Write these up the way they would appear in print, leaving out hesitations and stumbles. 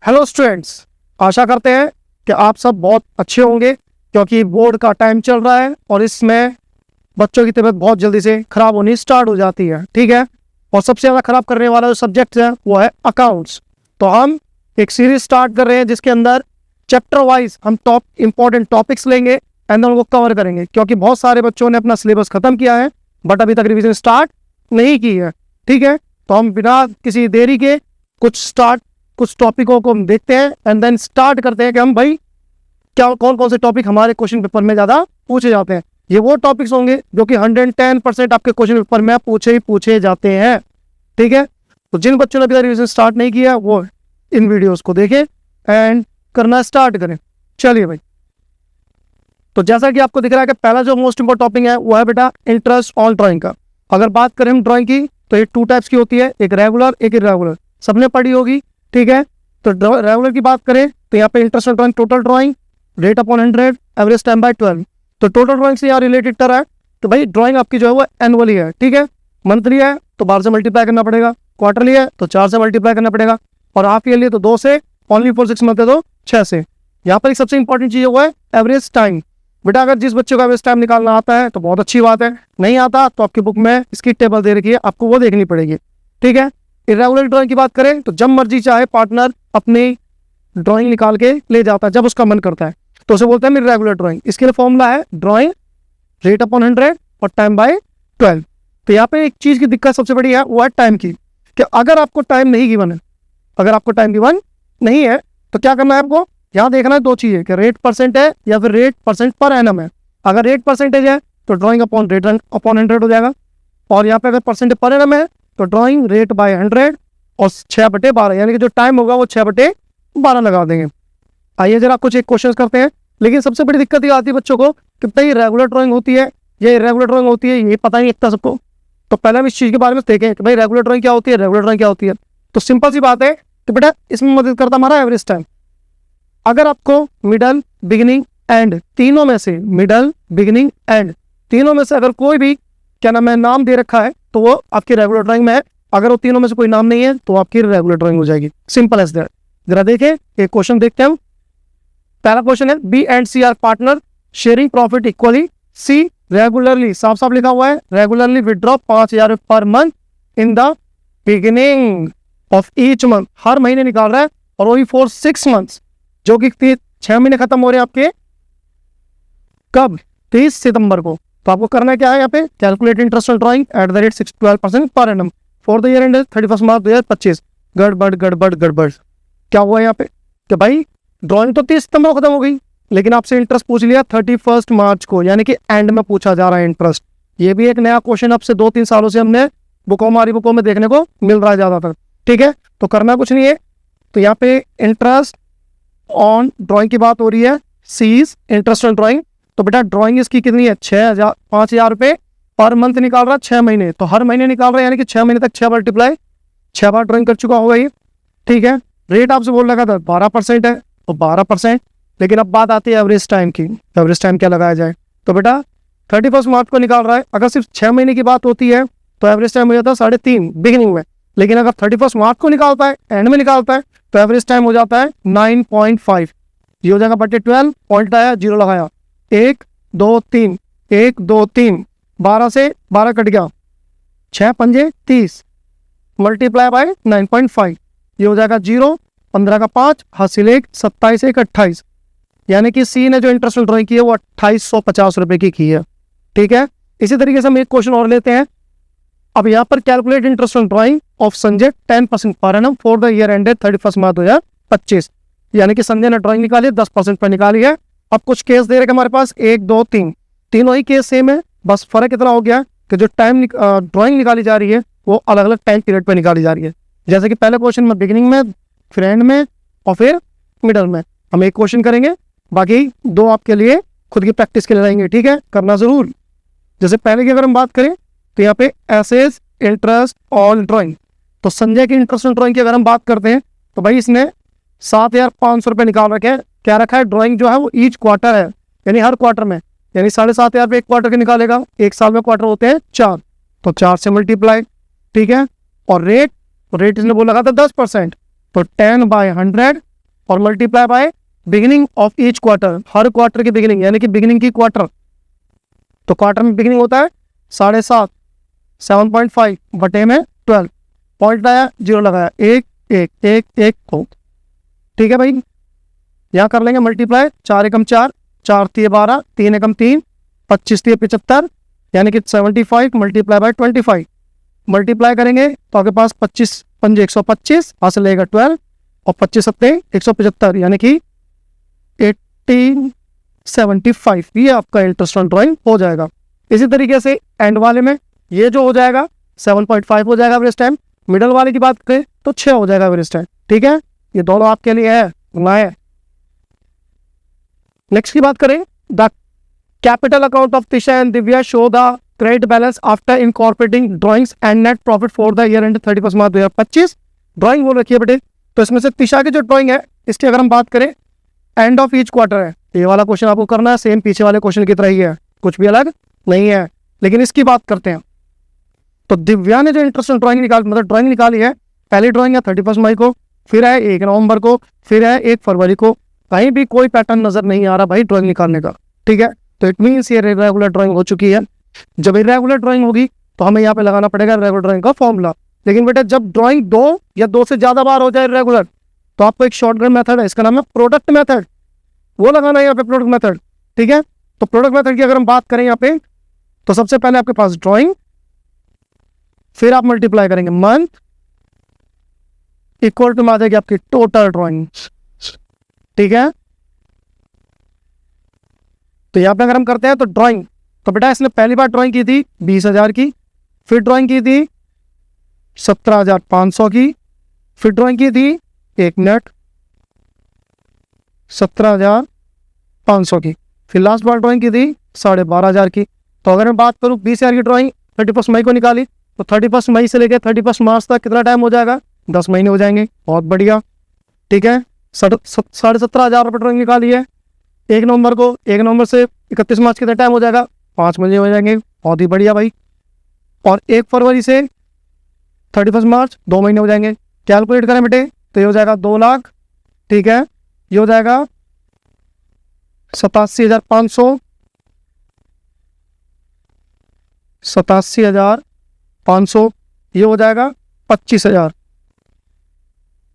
Hello students, आशा करते हैं कि आप सब बहुत अच्छे होंगे क्योंकि बोर्ड का टाइम चल रहा है और इसमें बच्चों की तबीयत बहुत जल्दी से खराब होनी स्टार्ट हो जाती है। ठीक है, और सबसे ज़्यादा खराब करने वाला जो सब्जेक्ट है वो है अकाउंट्स। तो हम एक सीरीज स्टार्ट कर रहे हैं जिसके अंदर चैप्टर वाइज हम इंपॉर्टेंट टॉपिक्स लेंगे एंड उनको कवर करेंगे, क्योंकि बहुत सारे बच्चों ने अपना सिलेबस खत्म किया है बट अभी तक रिविजन स्टार्ट नहीं की है। ठीक है, तो हम बिना किसी देरी के कुछ टॉपिकों को हम देखते हैं एंड देन स्टार्ट करते हैं कि हम भाई क्या कौन कौन से टॉपिक हमारे क्वेश्चन पेपर में ज़्यादा पूछे जाते हैं। ये वो टॉपिक्स होंगे जो कि 110% आपके क्वेश्चन पेपर में पूछे जाते हैं। ठीक है, तो जिन बच्चों ने अभी रिविजन स्टार्ट नहीं किया वो इन वीडियोस को देखें एंड करना स्टार्ट करें। चलिए भाई, तो जैसा कि आपको दिख रहा है कि पहला जो मोस्ट इंपोर्टेंट टॉपिक है वो है बेटा इंटरेस्ट ऑन ड्राइंग का। अगर बात करें हम ड्राइंग की तो ये 2 टाइप्स की होती है, एक रेगुलर एक इरेगुलर, सबने पढ़ी होगी। ठीक है, तो रेगुलर की बात करें तो यहाँ पे interest on drawing, total drawing, rate upon 100, average time by 12। तो टोटल ड्राइंग से यहाँ रिलेटेड टर है। तो भाई ड्राइंग आपकी जो है वो एनुअली है। ठीक है, मंथली है तो 12 से मल्टीप्लाई करना पड़ेगा, क्वार्टरली है तो 4 से मल्टीप्लाई करना पड़ेगा, और हाफ ईयरली तो 2 से, ओनली फॉर 6 मंथ है तो 6 से। यहाँ पर एक सबसे इंपॉर्टेंट चीज़ वो है एवरेज टाइम। बेटा अगर जिस बच्चे को एवरेज टाइम निकालना आता है तो बहुत अच्छी बात है, नहीं आता तो आपकी बुक में इसकी टेबल दे रखी है, आपको वो देखनी पड़ेगी। ठीक है, इरेगुलर ड्राइंग की बात करें तो जब मर्जी चाहे पार्टनर अपनी ड्राइंग निकाल के ले जाता है जब उसका मन करता है, तो उसे बोलते हैं इरेगुलर ड्राइंग। इसके लिए फॉर्मूला है ड्राइंग, रेट अपॉन 100 और टाइम बाय 12। तो यहाँ पे एक चीज़ की दिक्कत सबसे बड़ी है वो है टाइम की, कि अगर आपको टाइम नहीं गिवन है, अगर आपको टाइम गिवन नहीं है तो क्या करना है आपको, यहाँ देखना है 2 चीज़ें कि रेट परसेंट है या फिर रेट परसेंट पर एनम है। अगर रेट परसेंटेज है तो ड्राइंग अपॉन रेट अपॉन 100 हो जाएगा, और यहाँ पे अगर परसेंटेज पर एनम है तो ड्राइंग रेट बाय 100 और 6/12, यानी कि जो टाइम होगा वो 6/12 लगा देंगे। आइए जरा कुछ एक क्वेश्चन करते हैं। लेकिन सबसे बड़ी दिक्कत ये आती है बच्चों को कि भाई रेगुलर ड्राइंग होती है या इरेगुलर ड्राइंग होती है, ये पता नहीं लगता सबको। तो पहले हम इस चीज़ के बारे में देखें कि भाई रेगुलर ड्राइंग क्या होती है, रेगुलर ड्राइंग क्या होती है। तो सिंपल सी बात है कि बेटा इसमें मदद करता हमारा एवरेज टाइम। अगर आपको मिडल, बिगिनिंग, एंड तीनों में से, मिडल, बिगिनिंग, एंड तीनों में से अगर कोई भी क्या नाम है नाम दे रखा है तो वो आपकी रेगुलर ड्राइंग में है। अगर वो तीनों में से कोई नाम नहीं है तो आपकी रेगुलर ड्राइंग हो जाएगी। Simple as that. जरा देखें एक क्वेश्चन देखते हैं हम। पहला क्वेश्चन है B and C are partner sharing profit equally. C regularly, साफ साफ लिखा हुआ है, regularly withdraw 5,000 per month in the beginning of each month. हर महीने निकाल रहा है और वही फॉर 6 मंथ्स, जो कि 6 महीने खत्म हो रहे हैं आपके कब, 30 सितंबर को। तो आपको करना क्या है यहाँ पे, calculate interest on drawing at the rate 12% per annum for the year and 31 मार्च 2025। गड़बड़ गड़बड़ गड़बड़। क्या हुआ यहाँ पे कि भाई ड्राइंग तो 30 सितंबर को खत्म हो गई, लेकिन आपसे इंटरेस्ट पूछ लिया 31 मार्च को, यानी कि एंड में पूछा जा रहा है इंटरेस्ट। ये भी एक नया क्वेश्चन अब से 2-3 सालों से हमने हमारी बुकों में देखने को मिल रहा है ज़्यादातर। ठीक है, तो करना कुछ नहीं है। तो यहाँ पे इंटरेस्ट ऑन ड्राइंग की बात हो रही है, सीज इंटरेस्ट ऑन ड्राइंग। तो बेटा ड्राइंग इसकी कितनी है, 5,000 रुपये पर मंथ निकाल रहा है 6 महीने, तो हर महीने निकाल रहा है, यानी कि 6 महीने तक 6 मल्टीप्लाई 6 बार ड्राइंग कर चुका होगा ये। ठीक है, रेट आपसे बोल रखा था 12% है तो 12%। लेकिन अब बात आती है एवरेज टाइम की, एवरेज टाइम क्या लगाया जाए। तो बेटा 31 मार्च को निकाल रहा है, अगर सिर्फ 6 महीने की बात होती है तो एवरेज टाइम हो जाता है 3.5 बिगिनिंग में, लेकिन अगर 31 मार्च को निकालता है, एंड में निकालता है, तो एवरेज टाइम हो जाता है 9.5। ये हो जाएगा बटे 12, पॉइंट आया, 0 लगाया, 1 2 3 1 2 3, 12 से 12 कट गया, 6 पंजे 30 मल्टीप्लाई बाय 9.5, ये हो जाएगा 0, 15 का 5, हासिल 1, 27 1 28, यानी कि सी ने जो इंटरेस्ट ड्राइंग की है वो 2850 रुपये की है। ठीक है, इसी तरीके से हम एक क्वेश्चन और लेते हैं। अब यहाँ पर calculate interest on drying of Sanjay 10% per annum for the year ended 31 मार्च 2025, यानी कि संजय ने ड्राइंग निकाली 10% पर निकाली है। अब कुछ केस दे रखे हमारे पास 1 2 3, तीनों ही केस सेम है, बस फर्क इतना हो गया कि जो टाइम ड्राइंग निकाली जा रही है वो अलग अलग टाइम पीरियड पर निकाली जा रही है। जैसे कि पहले क्वेश्चन में बिगिनिंग में, फिर एंड में और फिर मिडल में। हम एक क्वेश्चन करेंगे, बाकी 2 आपके लिए खुद की प्रैक्टिस के लिए रहेंगे। ठीक है, करना जरूर। जैसे पहले की अगर हम बात करें तो यहाँ पे एसेज इंटरेस्ट ऑन ड्राइंग, तो संजय की इंटरेस्ट ऑन ड्राइंग की अगर हम बात करते हैं तो भाई इसने 7,500 रुपये निकाल रखे हैं। क्या रखा है, ड्राइंग जो है वो ईच क्वार्टर है, यानी हर क्वार्टर में, यानी 7,500 रुपये एक क्वार्टर के निकालेगा। एक साल में क्वार्टर होते हैं 4, तो 4 से मल्टीप्लाई। ठीक है, और रेट इसने बोला था 10%, तो 10/100 और multiply by beginning of each quarter, her quarter की बिगिनिंग, यानी कि बिगिनिंग की क्वार्टर। तो क्वार्टर में बिगिनिंग होता है 7.5, 7.5 बटे में 12, पॉइंट आया, जीरो लगाया, एक एक एक एक को, ठीक है भाई। यहाँ कर लेंगे मल्टीप्लाई, 4 एकम 4, 4 तिये 12, 3 एकम 3, 25 तिये 75, यानी कि 75 मल्टीप्लाई बाय 25, मल्टीप्लाई करेंगे तो आपके पास 25 पंजे 125, यहाँ से लगेगा 12 और 25 सत्ते 175, यानी कि 1875, ये आपका इंटरेस्ट ऑन ड्राइंग हो जाएगा। इसी तरीके से एंड वाले में ये जो हो जाएगा 7.5 हो जाएगा एवरेज टाइम, मिडल वाले की बात करें तो 6 हो जाएगा एवरेज टाइम, ठीक है। ये दोनों आपके लिए है, है। नेक्स्ट की बात करें, the capital account of Tisha and Divya show the credit balance after incorporating drawings and net profit for the year and 31 March 2025। Drawing बोल रखी है बेटे, तो इसमें से तिशा की जो ड्राइंग है इसकी अगर हम बात करें, एंड ऑफ ईच क्वार्टर है, ये वाला क्वेश्चन आपको करना है, सेम पीछे वाले क्वेश्चन की तरह ही है, कुछ भी अलग नहीं है। लेकिन इसकी बात करते हैं, तो दिव्या ने जो इंटरेस्ट ड्राइंग निकाली, मतलब ड्राइंग निकाली है, पहली ड्राइंग है 31 मई को, फिर है 1 नवंबर को, फिर है 1 फरवरी को, कहीं भी कोई पैटर्न नजर नहीं आ रहा भाई ड्राइंग निकालने का, ठीक है। तो इट मीन्स ये रेगुलर ड्राइंग हो चुकी है। जब इरेगुलर ड्राइंग होगी तो हमें यहाँ पे लगाना पड़ेगा रेगुलर ड्राइंग का फॉर्मूला। लेकिन बेटा जब ड्राइंग 2 या 2 से ज्यादा बार हो जाए रेगुलर, तो आपको एक शॉर्टकट मेथड है, इसका नाम है प्रोडक्ट मेथड, वो लगाना है यहाँ पे प्रोडक्ट मेथड, ठीक है। तो प्रोडक्ट मेथड की अगर हम बात करें यहाँ पे, तो सबसे पहले आपके पास ड्राइंग, फिर आप मल्टीप्लाई करेंगे मंथ, इक्वल टू में आ जाएगी आपकी टोटल ड्राइंग, ठीक है। तो यहाँ पे अगर हम करते हैं तो ड्राइंग, तो बेटा इसने पहली बार ड्राइंग की थी 20,000 की, फिर ड्राइंग की थी 17,500 की, फिर ड्राइंग की थी 1 मिनट 17,500 की, फिर लास्ट बार ड्राइंग की थी 12,500 की। तो अगर मैं बात करूँ 20,000 की ड्राइंग 31 मई को निकाली, तो 31 मई से लेकर 31 मार्च तक कितना टाइम हो जाएगा, 10 महीने हो जाएंगे, बहुत बढ़िया, ठीक है। 17,500 रुपये ड्राइंग निकाली है 1 नवंबर को, 1 नवंबर से 31 मार्च कितना टाइम हो जाएगा, 5 महीने हो जाएंगे, बहुत ही बढ़िया भाई। और 1 फरवरी से 31 मार्च 2 महीने हो जाएंगे, कैलकुलेट करें बेटे तो ये हो जाएगा 2 लाख, ठीक है। ये हो जाएगा 87,500, 87,500, ये हो जाएगा 25,000,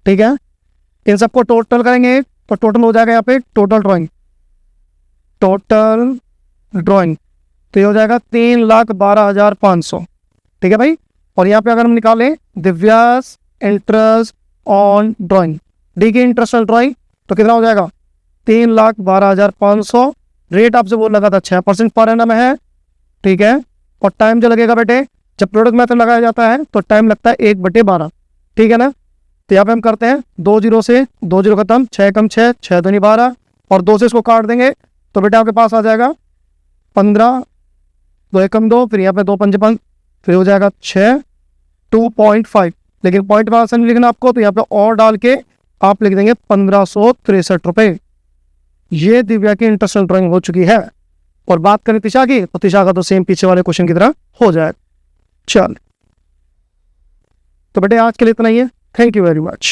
ठीक है। इन सबको टोटल करेंगे तो टोटल हो जाएगा यहाँ पे टोटल ड्राइंग, टोटल ड्राइंग, तो ये हो जाएगा 3,12,500, ठीक है भाई। और यहाँ पे अगर हम निकालें Divya's interest on drawing, D की इंटरेस्ट ऑन ड्राइंग, तो कितना हो जाएगा 3,12,500, रेट आपसे वो लगा था 6% पर एनम है, ठीक है। और टाइम जो लगेगा बेटे, जब प्रोडक्ट मेथड लगाया जाता है तो टाइम लगता है 1/12, ठीक है ना। तो यहाँ पे हम करते हैं 2 जीरो से 2 जीरो खत्म, 6 कम 6, 6 दूनी 12, और 2 से इसको काट देंगे तो बेटा आपके पास आ जाएगा 15, 2 एकम 2, फिर यहाँ पे 2 पंजे 5, फिर हो जाएगा 6, 2.5। लेकिन पॉइंट वाला नहीं लिखना आपको, तो यहाँ पे और डाल के आप लिख देंगे 1,563 रुपये। ये दिव्या की इंटरेस्ट ड्राइंग हो चुकी है। और बात करें तिशा की, तो तिशा का तो सेम पीछे वाले क्वेश्चन की तरह हो जाएगा। चल तो बेटे आज के लिए इतना ही है, थैंक यू वेरी मच।